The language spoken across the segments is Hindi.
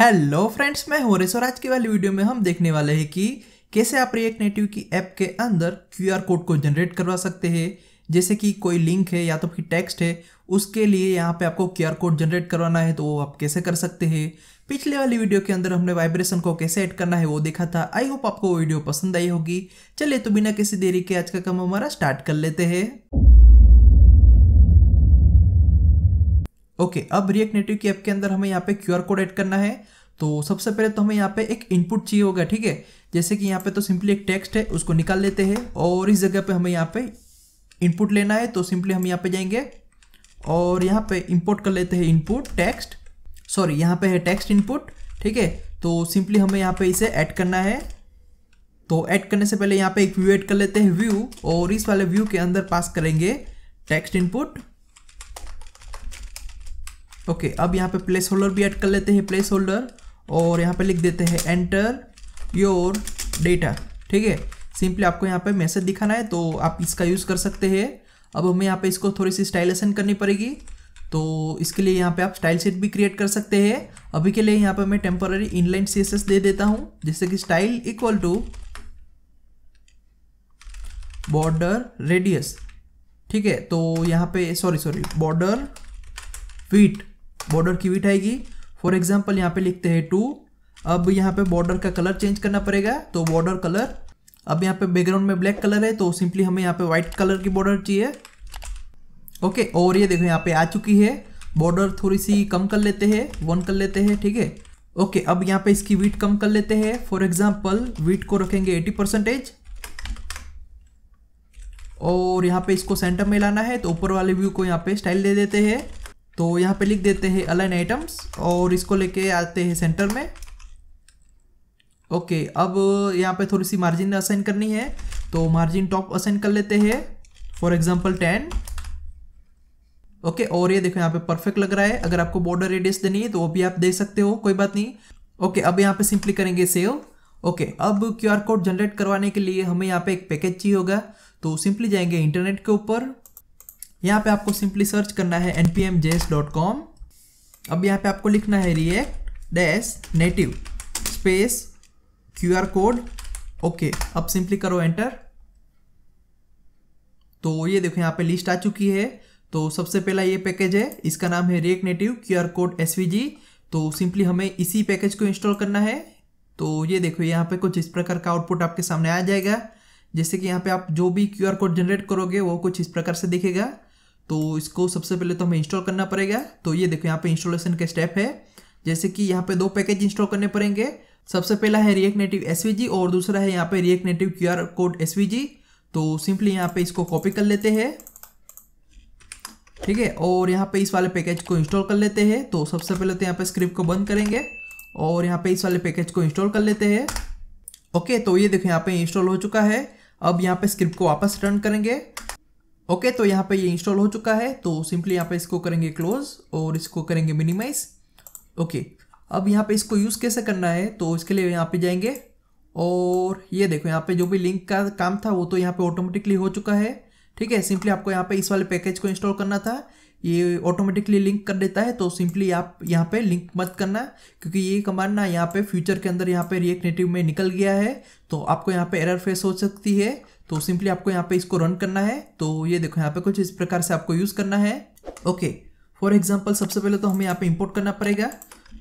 हेलो फ्रेंड्स, मैं हूँ और आज की वाली वीडियो में हम देखने वाले हैं कि कैसे आप रिएक्ट नेटिव की ऐप के अंदर क्यूआर कोड को जनरेट करवा सकते हैं। जैसे कि कोई लिंक है या तो फिर टेक्स्ट है, उसके लिए यहाँ पे आपको क्यूआर कोड जनरेट करवाना है तो वो आप कैसे कर सकते हैं। पिछले वाली वीडियो के अंदर हमने वाइब्रेशन को कैसे ऐड करना है वो देखा था। आई होप आपको वो वीडियो पसंद आई होगी। चलिए तो बिना किसी देरी के आज का काम हमारा स्टार्ट कर लेते हैं। ओके, अब रिएक्ट नेटिव की ऐप के अंदर हमें यहाँ पे क्यूआर कोड ऐड करना है। तो सबसे पहले तो हमें यहाँ पे एक इनपुट चाहिए होगा, ठीक है। जैसे कि यहाँ पे तो सिंपली एक टेक्स्ट है, उसको निकाल लेते हैं और इस जगह पे हमें यहाँ पे इनपुट लेना है। तो सिंपली हम यहाँ पे जाएंगे और यहाँ पे इंपोर्ट कर लेते हैं इनपुट टेक्स्ट, सॉरी यहाँ पे है टेक्स्ट इनपुट, ठीक है। तो सिंपली हमें यहाँ पे इसे ऐड करना है। तो ऐड करने से पहले यहाँ पे एक व्यू ऐड कर लेते हैं व्यू, और इस वाले व्यू के अंदर पास करेंगे टेक्स्ट इनपुट। ओके, अब यहाँ पे प्लेस होल्डर भी ऐड कर लेते हैं प्लेस होल्डर, और यहाँ पे लिख देते हैं एंटर योर डेटा, ठीक है। सिंपली आपको यहाँ पे मैसेज दिखाना है तो आप इसका यूज़ कर सकते हैं। अब हमें यहाँ पे इसको थोड़ी सी स्टाइलेशन करनी पड़ेगी, तो इसके लिए यहाँ पे आप स्टाइल शीट भी क्रिएट कर सकते हैं। अभी के लिए यहाँ पे मैं टेम्पररी इनलाइन CSS दे देता हूँ, जैसे कि style equal to border radius, ठीक है। तो यहाँ पे सॉरी बॉर्डर विड्थ, बॉर्डर की विड्थ आएगी। फॉर एग्जांपल यहाँ पे लिखते हैं 2। अब यहाँ पे बॉर्डर का कलर चेंज करना पड़ेगा, तो बॉर्डर कलर, अब यहाँ पे बैकग्राउंड में ब्लैक कलर है तो सिंपली हमें यहाँ पे व्हाइट कलर की बॉर्डर चाहिए। ओके, और ये देखो यहाँ पे आ चुकी है। बॉर्डर थोड़ी सी कम कर लेते हैं, 1 कर लेते हैं, ठीक है। ओके, अब यहाँ पे इसकी विड्थ कम कर लेते हैं। फॉर एग्जाम्पल विड्थ को रखेंगे 80%, और यहाँ पे इसको सेंटर में लाना है तो ऊपर वाले व्यू को यहाँ पे स्टाइल दे देते हैं। तो यहाँ पे लिख देते हैं अलाइन आइटम्स, और इसको लेके आते हैं सेंटर में। ओके, अब यहाँ पे थोड़ी सी मार्जिन असाइन करनी है, तो मार्जिन टॉप असाइन कर लेते हैं, फॉर एग्जांपल 10। ओके, और ये देखो यहाँ पे परफेक्ट लग रहा है। अगर आपको बॉर्डर रेडियस देनी है तो वो भी आप दे सकते हो, कोई बात नहीं। ओके, अब यहाँ पे सिंपली करेंगे सेव। ओके, अब क्यूआर कोड जनरेट करवाने के लिए हमें यहाँ पे एक पैकेज चाहिए होगा, तो सिंपली जाएंगे इंटरनेट के ऊपर। यहाँ पे आपको सिंपली सर्च करना है npmjs.com। अब यहाँ पे आपको लिखना है react-native space QR code. Okay, अब सिंपली करो एंटर। तो ये देखो यहाँ पे लिस्ट आ चुकी है। तो सबसे पहला ये पैकेज है, इसका नाम है react native QR code SVG। तो सिंपली हमें इसी पैकेज को इंस्टॉल करना है। तो ये देखो यहाँ पे कुछ इस प्रकार का आउटपुट आपके सामने आ जाएगा। जैसे कि यहाँ पे आप जो भी क्यूआर कोड जनरेट करोगे वो कुछ इस प्रकार से दिखेगा। तो इसको सबसे पहले तो हमें इंस्टॉल करना पड़ेगा। तो ये देखो यहाँ पे इंस्टॉलेशन के स्टेप है। जैसे कि यहाँ पे 2 पैकेज इंस्टॉल करने पड़ेंगे। सबसे पहला है रिएक्ट नेटिव SVG और दूसरा है यहाँ पे react native QR code SVG। तो सिंपली यहाँ पे इसको कॉपी कर लेते हैं, ठीक है, और यहाँ पे इस वाले पैकेज को इंस्टॉल कर लेते हैं। तो सबसे पहले तो यहाँ पे स्क्रिप्ट को बंद करेंगे और यहाँ पे इस वाले पैकेज को इंस्टॉल कर लेते हैं। ओके, तो ये देखो यहाँ पे इंस्टॉल हो चुका है। अब यहाँ पे स्क्रिप्ट को वापस रन करेंगे। ओके, तो यहाँ पे ये इंस्टॉल हो चुका है। तो सिंपली यहाँ पे इसको करेंगे क्लोज और इसको करेंगे मिनिमाइज। ओके, अब यहाँ पे इसको यूज़ कैसे करना है, तो इसके लिए यहाँ पे जाएंगे और ये देखो यहाँ पे जो भी लिंक का काम था वो तो यहाँ पे ऑटोमेटिकली हो चुका है, ठीक है। सिंपली आपको यहाँ पे इस वाले पैकेज को इंस्टॉल करना था, ये ऑटोमेटिकली लिंक कर देता है। तो सिंपली आप यहाँ पे लिंक मत करना, क्योंकि ये कमांड ना यहाँ पे फ्यूचर के अंदर यहाँ पे रिएक्ट नेटिव में निकल गया है, तो आपको यहाँ पे एरर फेस हो सकती है। तो सिंपली आपको यहाँ पे इसको रन करना है। तो ये देखो यहाँ पे कुछ इस प्रकार से आपको यूज़ करना है। ओके, फॉर एग्जाम्पल सबसे पहले तो हमें यहाँ पे इंपोर्ट करना पड़ेगा।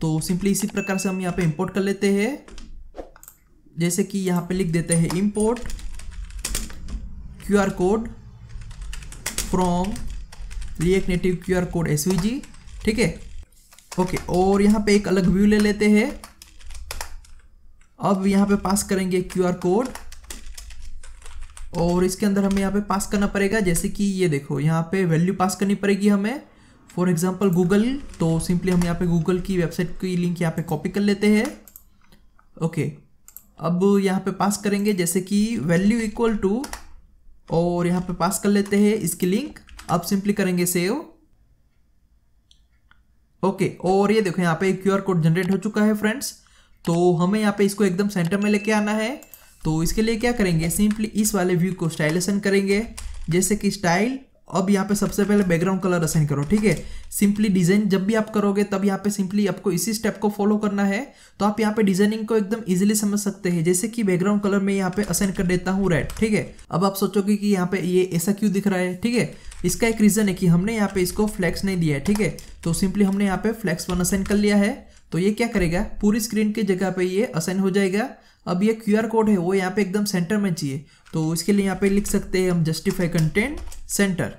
तो सिंपली इसी प्रकार से हम यहाँ पे इंपोर्ट कर लेते हैं। जैसे कि यहाँ पे लिख देते हैं import QR code from react native QR code SVG, ठीक है। ओके, और यहाँ पे एक अलग व्यू ले लेते हैं। अब यहाँ पे पास करेंगे क्यूआर कोड और इसके अंदर हमें यहाँ पे पास करना पड़ेगा। जैसे कि ये देखो यहाँ पे वैल्यू पास करनी पड़ेगी हमें, फॉर एग्जांपल गूगल। तो सिंपली हम यहाँ पे गूगल की वेबसाइट की लिंक यहाँ पे कॉपी कर लेते हैं। ओके, अब यहाँ पे पास करेंगे जैसे कि वैल्यू इक्वल टू, और यहाँ पे पास कर लेते हैं इसकी लिंक। अब सिंपली करेंगे सेव। ओके, और ये देखो यहाँ पे क्यूआर कोड जनरेट हो चुका है फ्रेंड्स। तो हमें यहाँ पे इसको एकदम सेंटर में लेके आना है। तो इसके लिए क्या करेंगे, सिंपली इस वाले व्यू को स्टाइलेशन करेंगे, जैसे कि स्टाइल अब यहाँ पे सबसे पहले बैकग्राउंड कलर असाइन करो, ठीक है। सिंपली डिजाइन जब भी आप करोगे तब यहाँ पे सिंपली आपको इसी स्टेप को फॉलो करना है। तो आप यहाँ पे डिजाइनिंग को एकदम इजीली समझ सकते हैं। जैसे कि बैकग्राउंड कलर में यहाँ पे असाइन कर देता हूँ रेड, ठीक है। अब आप सोचोगे कि यहाँ पे ये ऐसा क्यों दिख रहा है, ठीक है। इसका एक रीजन है कि हमने यहाँ पे इसको फ्लैक्स नहीं दिया है, ठीक है। तो सिंपली हमने यहाँ पे फ्लैक्स 1 असाइन कर लिया है। तो ये क्या करेगा, पूरी स्क्रीन की जगह पे ये असाइन हो जाएगा। अब ये QR कोड है वो यहाँ पे एकदम सेंटर में चाहिए, तो इसके लिए यहाँ पे लिख सकते हैं हम जस्टिफाई कंटेंट सेंटर,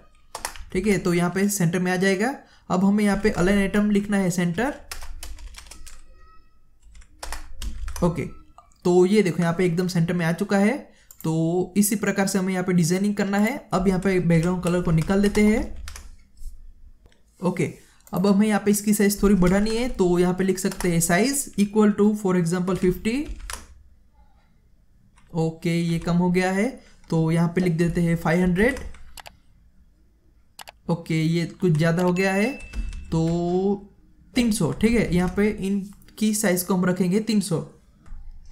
ठीक है। तो यहाँ पे सेंटर में आ जाएगा। अब हमें यहाँ पे अलाइन आइटम लिखना है सेंटर, ओके। तो ये देखो यहाँ पे एकदम सेंटर में आ चुका है। तो इसी प्रकार से हमें यहाँ पे डिजाइनिंग करना है। अब यहाँ पे बैकग्राउंड कलर को निकाल देते हैं, ओके। अब हमें यहाँ पे इसकी साइज थोड़ी बढ़ानी है, तो यहाँ पे लिख सकते हैं size equal to for example 50, okay. ये कम हो गया है तो यहाँ पे लिख देते हैं 500, ओके। ये कुछ ज़्यादा हो गया है तो 300, ठीक है। यहाँ पे इनकी साइज को हम रखेंगे 300।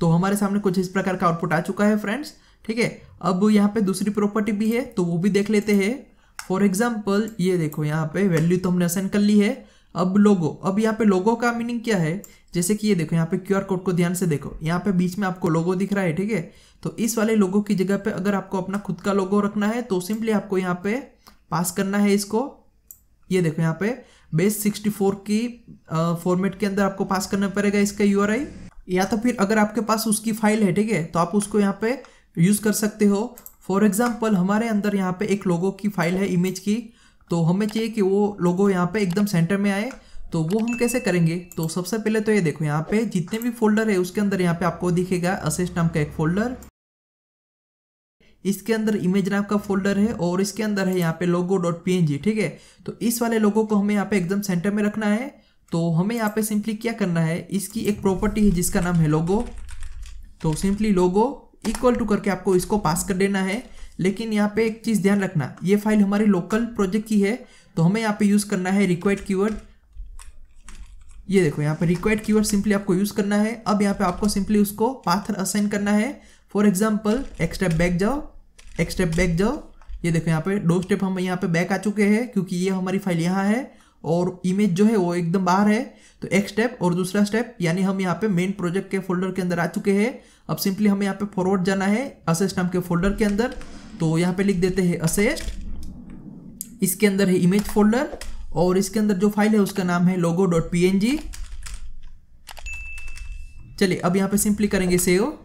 तो हमारे सामने कुछ इस प्रकार का आउटपुट आ चुका है फ्रेंड्स, ठीक है। अब यहाँ पे दूसरी प्रॉपर्टी भी है तो वो भी देख लेते हैं। फॉर एग्जाम्पल ये देखो यहाँ पे वैल्यू तो हमने असाइन कर ली है। अब लोगो, अब यहाँ पे लोगो का मीनिंग क्या है, जैसे कि ये देखो यहाँ पे QR कोड को ध्यान से देखो, यहाँ पे बीच में आपको लोगो दिख रहा है, ठीक है। तो इस वाले लोगो की जगह पे अगर आपको अपना खुद का लोगो रखना है तो सिंपली आपको यहाँ पे पास करना है इसको। ये देखो यहाँ पे बेस 64 की फॉर्मेट के अंदर आपको पास करना पड़ेगा इसका URI, या तो फिर अगर आपके पास उसकी फाइल है, ठीक है, तो आप उसको यहाँ पे यूज कर सकते हो। फॉर एग्जाम्पल हमारे अंदर यहाँ पे एक लोगो की फाइल है इमेज की, तो हमें चाहिए कि वो लोगो यहाँ पे एकदम सेंटर में आए। तो वो हम कैसे करेंगे, तो सबसे पहले तो ये देखो यहाँ पे जितने भी फोल्डर है उसके अंदर यहाँ पे आपको दिखेगा असिस्ट नाम का एक फोल्डर, इसके अंदर इमेज नाम का फोल्डर है और इसके अंदर है यहाँ पे logo.png, ठीक है। तो इस वाले लोगो को हमें यहाँ पे एकदम सेंटर में रखना है। तो हमें यहाँ पे सिंपली क्या करना है, इसकी एक प्रॉपर्टी है जिसका नाम है लोगो। तो सिंपली लोगो इक्वल टू करके आपको इसको पास कर देना है। लेकिन यहाँ पे एक चीज ध्यान रखना, ये फाइल हमारी लोकल प्रोजेक्ट की है, तो हमें यहाँ पे यूज करना है रिक्वायर्ड कीवर्ड। ये देखो यहाँ पे रिक्वायर्ड कीवर्ड सिंपली आपको यूज करना है। अब यहाँ पे आपको सिंपली उसको पाथ असाइन करना है। फॉर एग्जाम्पल एक स्टेप बैक जाओ, एक स्टेप बैक जाओ। ये देखो यहाँ पे 2 स्टेप हम यहाँ पे बैक आ चुके हैं क्योंकि ये हमारी फाइल यहाँ है और इमेज जो है वो एकदम बाहर है। तो एक स्टेप और दूसरा स्टेप, यानी हम यहाँ पे मेन प्रोजेक्ट के फोल्डर के अंदर आ चुके हैं। अब सिंपली हमें यहाँ पे फॉरवर्ड जाना है असिस्ट नाम के फोल्डर के अंदर। तो यहाँ पे लिख देते हैं असिस्ट, इसके अंदर है इमेज फोल्डर और इसके अंदर जो फाइल है उसका नाम है logo.png। चलिए अब यहाँ पे सिंपली करेंगे सेव।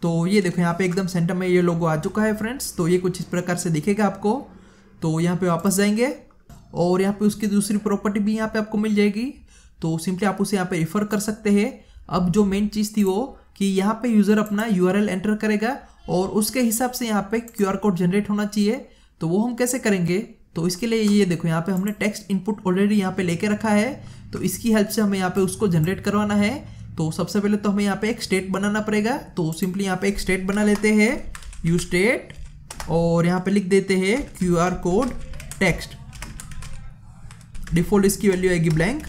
तो ये देखो यहाँ पे एकदम सेंटर में ये लोगो आ चुका है फ्रेंड्स। तो ये कुछ इस प्रकार से दिखेगा आपको। तो यहाँ पे वापस जाएंगे और यहाँ पे उसकी दूसरी प्रॉपर्टी भी यहाँ पे आपको मिल जाएगी। तो सिंपली आप उसे यहाँ पे रेफर कर सकते हैं। अब जो मेन चीज़ थी वो कि यहाँ पे यूज़र अपना URL एंटर करेगा और उसके हिसाब से यहाँ पे QR कोड जनरेट होना चाहिए। तो वो हम कैसे करेंगे, तो इसके लिए ये देखो यहाँ पे हमने टेक्स्ट इनपुट ऑलरेडी यहाँ पे लेके रखा है। तो इसकी हेल्प से हमें यहाँ पे उसको जनरेट करवाना है। तो सबसे पहले तो हमें यहाँ पे एक स्टेट बनाना पड़ेगा। तो सिंपली यहाँ पे एक स्टेट बना लेते हैं, यू स्टेट, और यहाँ पे लिख देते हैं QR कोड टेक्स्ट। डिफॉल्ट इसकी वैल्यू आएगी ब्लैंक,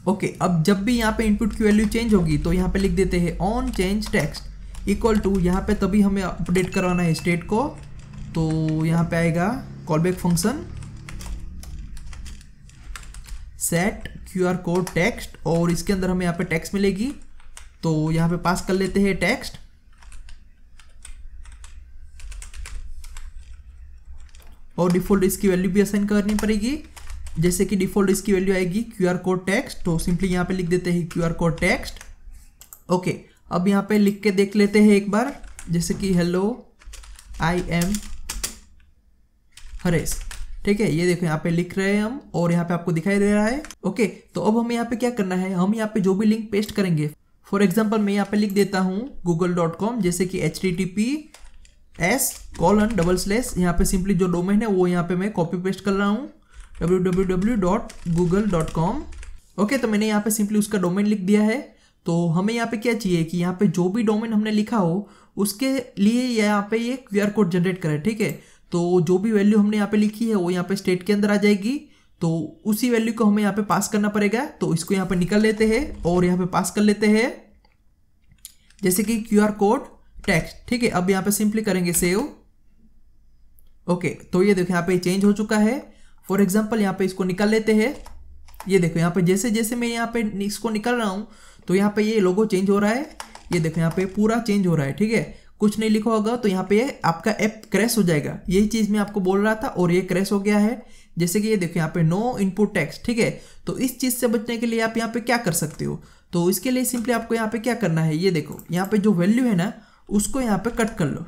ओके। अब जब भी यहाँ पे इनपुट की वैल्यू चेंज होगी तो यहाँ पे लिख देते हैं on change text equal to, यहाँ पे तभी हमें अपडेट करवाना है स्टेट को। तो यहाँ पे आएगा callback function set QR code text और इसके अंदर हमें यहाँ पे टेक्स्ट मिलेगी। तो यहाँ पे पास कर लेते हैं टेक्स्ट और डिफॉल्ट इसकी वैल्यू भी असाइन करनी पड़ेगी। जैसे कि डिफॉल्ट इसकी वैल्यू आएगी QR कोड टेक्स्ट। तो सिंपली यहाँ पे लिख देते हैं QR कोड टेक्स्ट, ओके। अब यहाँ पे लिख के देख लेते हैं एक बार, जैसे कि हेलो आई एम हरेश, ठीक है। ये देखो यहाँ पे लिख रहे हैं हम और यहाँ पे आपको दिखाई दे रहा है, ओके। तो अब हमें यहाँ पे क्या करना है, हम यहाँ पे जो भी लिंक पेस्ट करेंगे, फॉर एग्जाम्पल मैं यहाँ पे लिख देता हूँ google.com, जैसे कि https:// यहाँ पे सिंपली जो डोमेन है वो यहाँ पे मैं कॉपी पेस्ट कर रहा हूँ www.google.com, ओके। तो मैंने यहाँ पे सिंपली उसका डोमेन लिख दिया है। तो हमें यहाँ पे क्या चाहिए कि यहाँ पे जो भी डोमेन हमने लिखा हो उसके लिए यहाँ पे ये QR कोड जनरेट करे, ठीक है। तो जो भी वैल्यू हमने यहाँ पे लिखी है वो यहाँ पे स्टेट के अंदर आ जाएगी। तो उसी वैल्यू को हमें यहाँ पे पास करना पड़ेगा। तो इसको यहाँ पे निकाल लेते हैं और यहाँ पे पास कर लेते हैं, जैसे कि QR कोड टेक्स्ट, ठीक है। अब यहाँ पे सिंपली करेंगे सेव ओके, तो ये देखो यहाँ पे चेंज हो चुका है। फॉर एग्जाम्पल यहाँ पे इसको निकाल लेते हैं। ये देखो यहाँ पे जैसे जैसे मैं यहाँ पे इसको निकाल रहा हूँ तो यहाँ पे ये लोगो चेंज हो रहा है। ये देखो यहाँ पे पूरा चेंज हो रहा है, ठीक है। कुछ नहीं लिखा होगा तो यहाँ पे आपका ऐप क्रैश हो जाएगा। यही चीज मैं आपको बोल रहा था और ये क्रैश हो गया है। जैसे कि ये देखो यहाँ पे नो इनपुट टेक्स्ट, ठीक है। तो इस चीज से बचने के लिए आप यहाँ पे क्या कर सकते हो, तो इसके लिए सिंपली आपको यहाँ पे क्या करना है, ये देखो यहाँ पे जो वैल्यू है ना उसको यहाँ पे कट कर लो।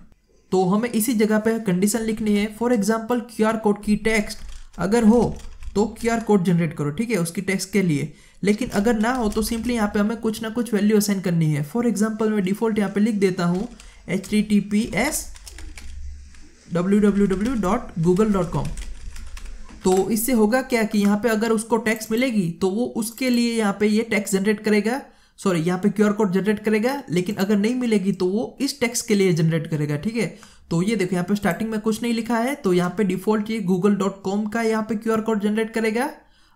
तो हमें इसी जगह पे कंडीशन लिखनी है। फॉर एग्जाम्पल QR कोड की टेक्स्ट अगर हो तो QR कोड जनरेट करो, ठीक है, उसकी टेक्स्ट के लिए। लेकिन अगर ना हो तो सिंपली यहाँ पे हमें कुछ ना कुछ वैल्यू असाइन करनी है। फॉर एग्जाम्पल मैं डिफॉल्ट यहाँ पे लिख देता हूँ https www.google.com। तो इससे होगा क्या कि यहाँ पे अगर उसको टेक्स्ट मिलेगी तो वो उसके लिए यहाँ पे ये टेक्स्ट जनरेट करेगा, सॉरी यहाँ पे QR कोड जनरेट करेगा। लेकिन अगर नहीं मिलेगी तो वो इस टेक्स्ट के लिए जनरेट करेगा, ठीक है। तो ये देखो यहाँ पे स्टार्टिंग में कुछ नहीं लिखा है तो यहाँ पे डिफॉल्ट ये google.com का यहाँ पे QR कोड जनरेट करेगा।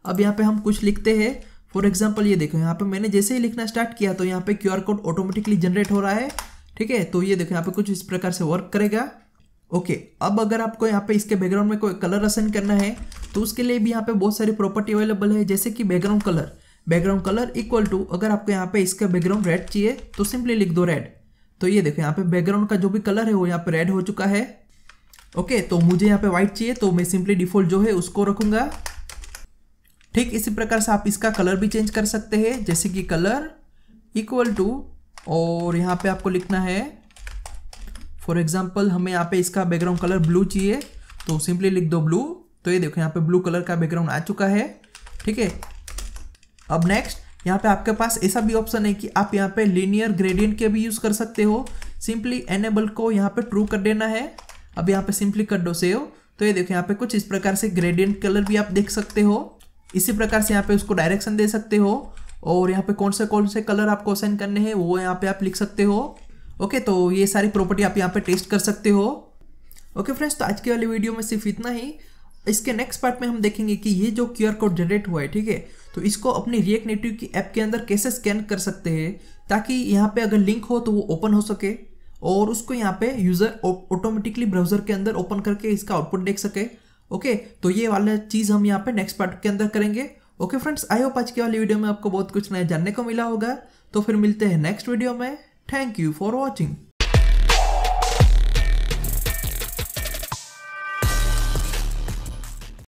अब यहाँ पे हम कुछ लिखते हैं। फॉर एग्जाम्पल ये देखो यहाँ पे मैंने जैसे ही लिखना स्टार्ट किया तो यहाँ पे QR कोड ऑटोमेटिकली जनरेट हो रहा है, ठीक है। तो ये देखो यहाँ पे कुछ इस प्रकार से वर्क करेगा। ओके, अब अगर आपको यहाँ पे इसके बैकग्राउंड में कोई कलर असाइन करना है तो उसके लिए भी यहाँ पे बहुत सारी प्रॉपर्टी अवेलेबल है, जैसे कि बैकग्राउंड कलर इक्वल टू, अगर आपको यहाँ पे इसका बैकग्राउंड रेड चाहिए तो सिंपली लिख दो रेड। तो ये देखो यहाँ पे बैकग्राउंड का जो भी कलर है वो यहाँ पे रेड हो चुका है। ओके, तो मुझे यहाँ पे व्हाइट चाहिए तो मैं सिंपली डिफॉल्ट जो है उसको रखूंगा। ठीक इसी प्रकार से आप इसका कलर भी चेंज कर सकते हैं, जैसे कि कलर इक्वल टू, और यहाँ पे आपको लिखना है फॉर एग्जाम्पल हमें यहाँ पे इसका बैकग्राउंड कलर ब्लू चाहिए तो सिंपली लिख दो ब्लू। तो ये देखो यहाँ पे ब्लू कलर का बैकग्राउंड आ चुका है, ठीक है। अब नेक्स्ट यहाँ पे आपके पास ऐसा भी ऑप्शन है कि आप यहाँ पे लीनियर ग्रेडियंट के भी यूज कर सकते हो। सिंपली एनेबल को यहाँ पे ट्रू कर देना है। अब यहाँ पे सिंपली कर दो सेव। तो ये देखो यहाँ पे कुछ इस प्रकार से ग्रेडियंट कलर भी आप देख सकते हो। इसी प्रकार से यहाँ पे उसको डायरेक्शन दे सकते हो और यहाँ पे कौन से कलर आपको असाइन करने हैं वो यहाँ पे आप लिख सकते हो। ओके, तो ये सारी प्रॉपर्टी आप यहाँ पे टेस्ट कर सकते हो। ओके फ्रेंड्स, तो आज की वाली वीडियो में सिर्फ इतना ही। इसके नेक्स्ट पार्ट में हम देखेंगे कि ये जो QR कोड जनरेट हुआ है, ठीक है, तो इसको अपनी रिएक्ट नेटिव की ऐप के अंदर कैसे स्कैन कर सकते हैं ताकि यहाँ पे अगर लिंक हो तो वो ओपन हो सके और उसको यहाँ पे यूजर ऑटोमेटिकली ब्राउजर के अंदर ओपन करके इसका आउटपुट देख सके। ओके, तो ये वाला चीज हम यहाँ पे नेक्स्ट पार्ट के अंदर करेंगे। ओके फ्रेंड्स, आई होप आज की वाली वीडियो में आपको बहुत कुछ नया जानने को मिला होगा। तो फिर मिलते हैं नेक्स्ट वीडियो में। Thank you for watching.